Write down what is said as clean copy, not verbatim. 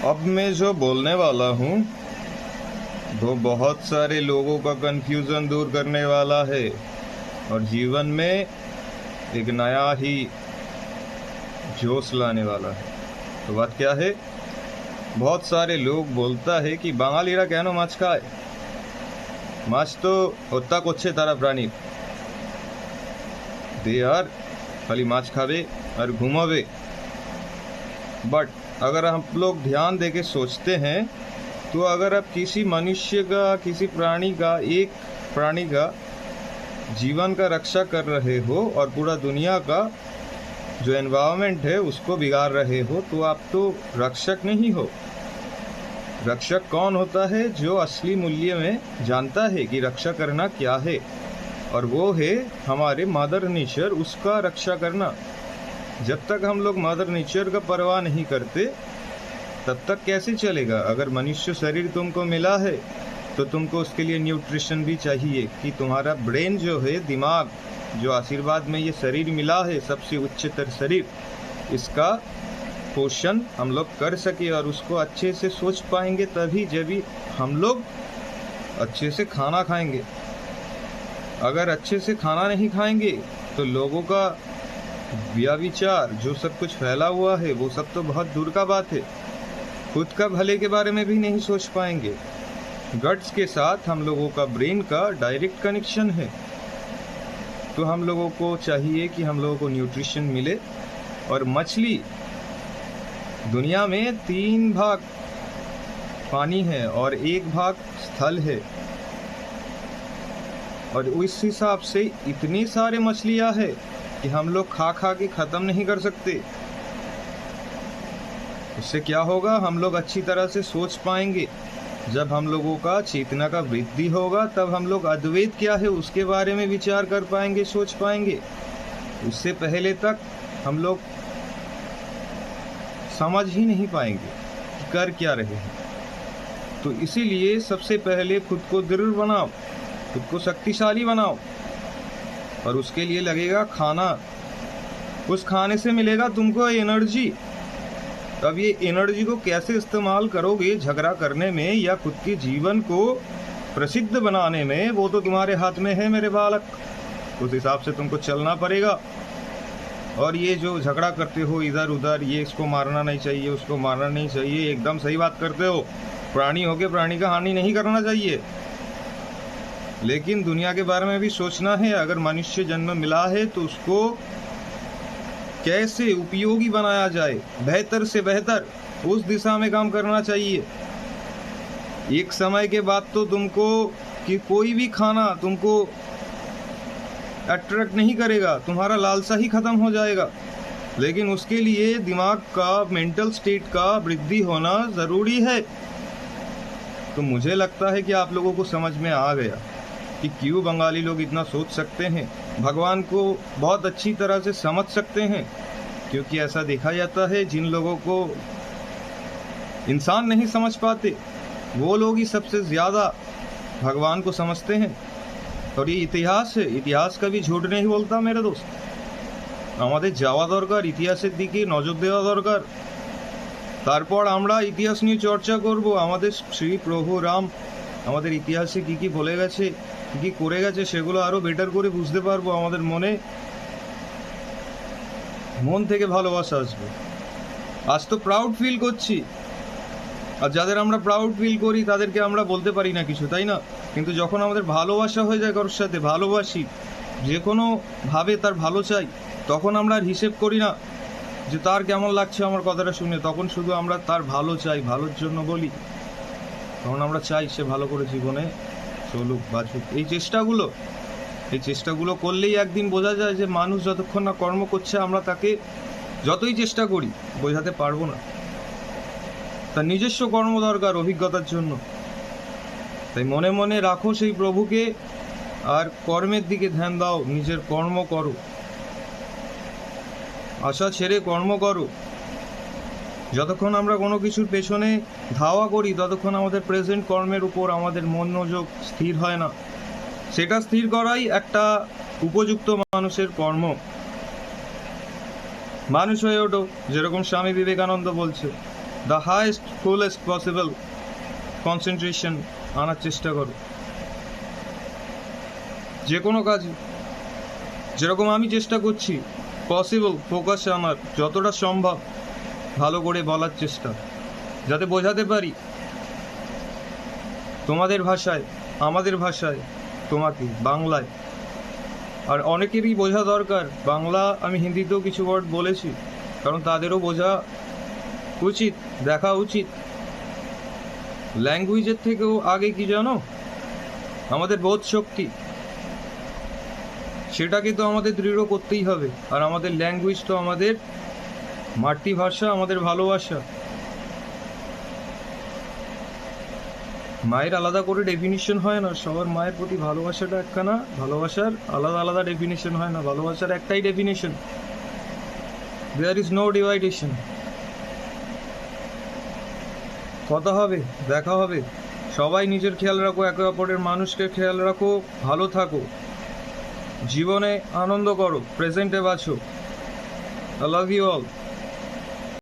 अब मैं जो बोलने वाला हूँ वो बहुत सारे लोगों का कंफ्यूजन दूर करने वाला है और जीवन में एक नया ही जोश लाने वाला है। तो बात क्या है? बहुत सारे लोग बोलता है कि बांगालीरा केन माछ खाए, माछ तो हत्या करछे तारा प्राणी, दे আর खाली माछ खावे और घुमावे। बट अगर हम लोग ध्यान देके सोचते हैं तो अगर आप किसी मनुष्य का, किसी प्राणी का, एक प्राणी का जीवन का रक्षा कर रहे हो और पूरा दुनिया का जो एनवायरनमेंट है उसको बिगाड़ रहे हो, तो आप तो रक्षक नहीं हो। रक्षक कौन होता है? जो असली मूल्य में जानता है कि रक्षा करना क्या है, और वो है हमारे मदर नेचर, उसका रक्षा करना। जब तक हम लोग मदर नेचर का परवाह नहीं करते तब तक कैसे चलेगा? अगर मनुष्य शरीर तुमको मिला है तो तुमको उसके लिए न्यूट्रिशन भी चाहिए कि तुम्हारा ब्रेन जो है, दिमाग जो आशीर्वाद में ये शरीर मिला है, सबसे उच्चतर शरीर, इसका पोषण हम लोग कर सके और उसको अच्छे से सोच पाएंगे, तभी जब हम लोग अच्छे से खाना खाएंगे। अगर अच्छे से खाना नहीं खाएंगे तो लोगों का व्याविचार जो सब कुछ फैला हुआ है वो सब तो बहुत दूर का बात है। खुद का भले के बारे में भी नहीं सोच पाएंगे। गट्स के साथ हम लोगों का ब्रेन का डायरेक्ट कनेक्शन है, तो हम लोगों को चाहिए कि हम लोगों को न्यूट्रिशन मिले। और मछली, दुनिया में 3 भाग पानी है और 1 भाग स्थल है, और उस हिसाब से इतनी सारे मछलियां हैं कि हम लोग खा खा के खत्म नहीं कर सकते। उससे क्या होगा? हम लोग अच्छी तरह से सोच पाएंगे। जब हम लोगों का चेतना का वृद्धि होगा तब हम लोग अद्वैत क्या है उसके बारे में विचार कर पाएंगे, सोच पाएंगे। उससे पहले तक हम लोग समझ ही नहीं पाएंगे कि कर क्या रहे हैं। तो इसीलिए सबसे पहले खुद को दृढ़ बनाओ, खुद को शक्तिशाली बनाओ, और उसके लिए लगेगा खाना। उस खाने से मिलेगा तुमको एनर्जी। अब ये एनर्जी को कैसे इस्तेमाल करोगे झगड़ा करने में या खुद के जीवन को प्रसिद्ध बनाने में, वो तो तुम्हारे हाथ में है मेरे बालक। उस हिसाब से तुमको चलना पड़ेगा। और ये जो झगड़ा करते हो इधर उधर, ये इसको मारना नहीं चाहिए, उसको मारना नहीं चाहिए, एकदम सही बात करते हो। प्राणी होके प्राणी का हानि नहीं करना चाहिए, लेकिन दुनिया के बारे में भी सोचना है। अगर मनुष्य जन्म मिला है तो उसको कैसे उपयोगी बनाया जाए, बेहतर से बेहतर, उस दिशा में काम करना चाहिए। एक समय के बाद तो तुमको कि कोई भी खाना तुमको अट्रैक्ट नहीं करेगा, तुम्हारा लालसा ही खत्म हो जाएगा। लेकिन उसके लिए दिमाग का, मेंटल स्टेट का वृद्धि होना जरूरी है। तो मुझे लगता है कि आप लोगों को समझ में आ गया कि क्यों बंगाली लोग इतना सोच सकते हैं, भगवान को बहुत अच्छी तरह से समझ सकते हैं। क्योंकि ऐसा देखा जाता है जिन लोगों को इंसान नहीं समझ पाते वो लोग ही सबसे ज्यादा भगवान को समझते हैं। और ये इतिहास है, इतिहास कभी झूठ नहीं बोलता मेरे दोस्त। আমাদের যাওয়া দরকার, ইতিহাসের দিকে নজর দেওয়া দরকার। তারপর আমরা ইতিহাস নিয়ে চর্চা করব। আমাদের শ্রী প্রভু রাম আমাদের ইতিহাসে কি কি বলে গেছে, কি কি করে গেছে, সেগুলো আরো বেটার করে বুঝতে পারবো। আমাদের মন থেকে ভালোবাসা আসবে। আজ তো প্রাউড ফিল করছি, আর যাদের আমরা প্রাউড ফিল করি তাদেরকে আমরা বলতে পারি না কিছু, তাই না? কিন্তু যখন আমাদের ভালোবাসা হয়ে যায়, কারোর সাথে ভালোবাসি, যে কোনো ভাবে তার ভালো চাই, তখন আমরা আর হিসেব করি না যে তার কেমন লাগছে আমার কথাটা শুনে। তখন শুধু আমরা তার ভালো চাই, ভালোর জন্য বলি। তখন আমরা চাই সে ভালো করে জীবনে চলুক, বাঁচুক। এই চেষ্টাগুলো করলেই একদিন বোঝা যায় যে মানুষ যতক্ষণ না কর্ম করছে আমরা তাকে যতই চেষ্টা করি বোঝাতে পারবো না। তার নিজস্ব কর্ম দরকার অভিজ্ঞতার জন্য। তাই মনে মনে রাখো সেই প্রভুকে, আর কর্মের দিকে ধ্যান দাও। নিজের কর্ম করো, আশা ছেড়ে কর্ম করো। যতক্ষণ আমরা কোনো কিছুর পেছনে ধাওয়া করি ততক্ষণ আমাদের প্রেজেন্ট কর্মের উপর আমাদের মনোযোগ স্থির হয় না। সেটা স্থির করাই একটা উপযুক্ত মানুষের কর্ম। মানুষ হয়ে ওঠো, যেরকম স্বামী বিবেকানন্দ বলছে, the highest fullest possible concentration আনার চেষ্টা করো যে কোনো কাজে। যেরকম আমি চেষ্টা করছি পসিবল ফোকাসে আমার যতটা সম্ভব ভালো করে বলার চেষ্টা, যাতে বোঝাতে পারি তোমাদের ভাষায়, আমাদের ভাষায়, তোমাকে বাংলায়। আর অনেকেরই বোঝা দরকার বাংলা, আমি হিন্দিতেও কিছু ওয়ার্ড বলেছি, কারণ তাদেরও বোঝা উচিত, দেখা উচিত। ল্যাঙ্গুয়েজের থেকেও আগে কি জানো, আমাদের বোধ শক্তি, সেটাকে তো আমাদের দৃঢ় করতেই হবে। আর আমাদের ল্যাঙ্গুয়েজ তো আমাদের মাতৃভাষা, আমাদের ভালোবাসা। মায়ের আলাদা করে ডেফিনিশন হয় না, সবার মায়ের প্রতি ভালোবাসাটা একখানা, ভালোবাসার আলাদা আলাদা ডেফিনিশন হয় না, ভালোবাসার একটাই ডেফিনিশন, দেয়ার ইজ নো ডিভাইডেশন। কথা হবে, দেখা হবে, সবাই নিজের খেয়াল রাখো, একে অপরের মানুষকে খেয়াল রাখো, ভালো থাকো, জীবনে আনন্দ করো, প্রেজেন্টে বাঁচো। I love you all.